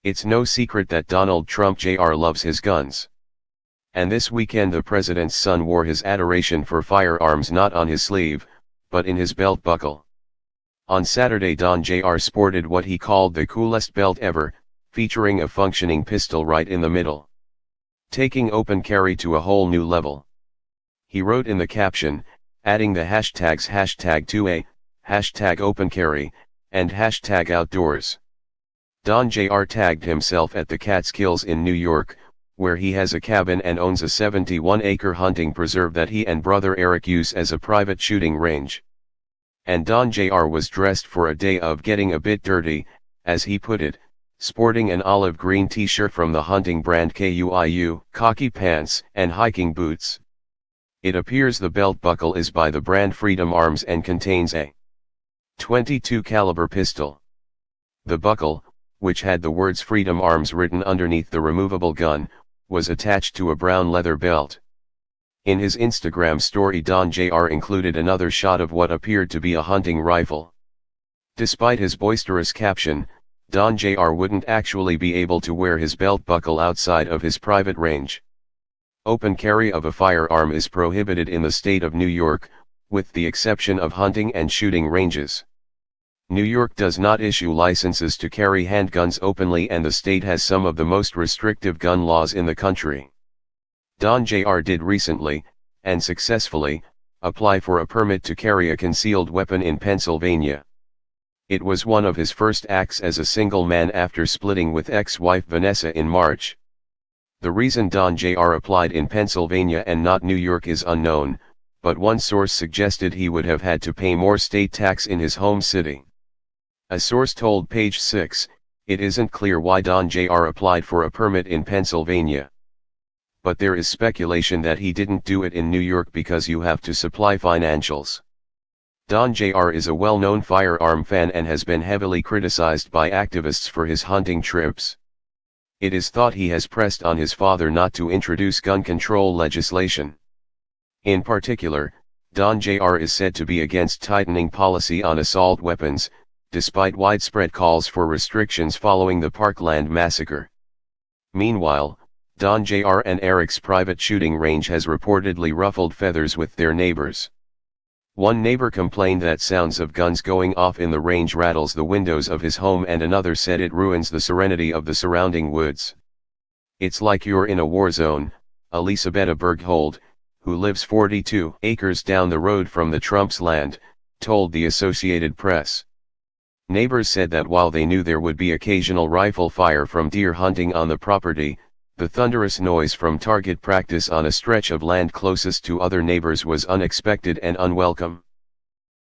It's no secret that Donald Trump Jr. loves his guns. And this weekend the president's son wore his adoration for firearms not on his sleeve, but in his belt buckle. On Saturday Don Jr. sported what he called the coolest belt ever, featuring a functioning pistol right in the middle, taking open carry to a whole new level. He wrote in the caption, adding the hashtags #2A, #OpenCarry, and #outdoors. Don Jr. tagged himself at the Catskills in New York, where he has a cabin and owns a 71-acre hunting preserve that he and brother Eric use as a private shooting range. And Don Jr. was dressed for a day of getting a bit dirty, as he put it, sporting an olive green t-shirt from the hunting brand KUIU, khaki pants, and hiking boots. It appears the belt buckle is by the brand Freedom Arms and contains a .22 caliber pistol. The buckle, which had the words Freedom Arms written underneath the removable gun, was attached to a brown leather belt. In his Instagram story Don Jr. included another shot of what appeared to be a hunting rifle. Despite his boisterous caption, Don Jr. wouldn't actually be able to wear his belt buckle outside of his private range. Open carry of a firearm is prohibited in the state of New York, with the exception of hunting and shooting ranges. New York does not issue licenses to carry handguns openly, and the state has some of the most restrictive gun laws in the country. Don Jr. did recently, and successfully, apply for a permit to carry a concealed weapon in Pennsylvania. It was one of his first acts as a single man after splitting with ex-wife Vanessa in March. The reason Don Jr. applied in Pennsylvania and not New York is unknown, but one source suggested he would have had to pay more state tax in his home city. A source told Page 6, it isn't clear why Don Jr. applied for a permit in Pennsylvania. But there is speculation that he didn't do it in New York because you have to supply financials. Don Jr. is a well-known firearm fan and has been heavily criticized by activists for his hunting trips. It is thought he has pressed on his father not to introduce gun control legislation. In particular, Don Jr. is said to be against tightening policy on assault weapons, despite widespread calls for restrictions following the Parkland massacre. Meanwhile, Don Jr. and Eric's private shooting range has reportedly ruffled feathers with their neighbors. One neighbor complained that sounds of guns going off in the range rattles the windows of his home, and another said it ruins the serenity of the surrounding woods. It's like you're in a war zone, Elisabetta Berghold, who lives 42 acres down the road from the Trump's land, told the Associated Press. Neighbors said that while they knew there would be occasional rifle fire from deer hunting on the property, the thunderous noise from target practice on a stretch of land closest to other neighbors was unexpected and unwelcome.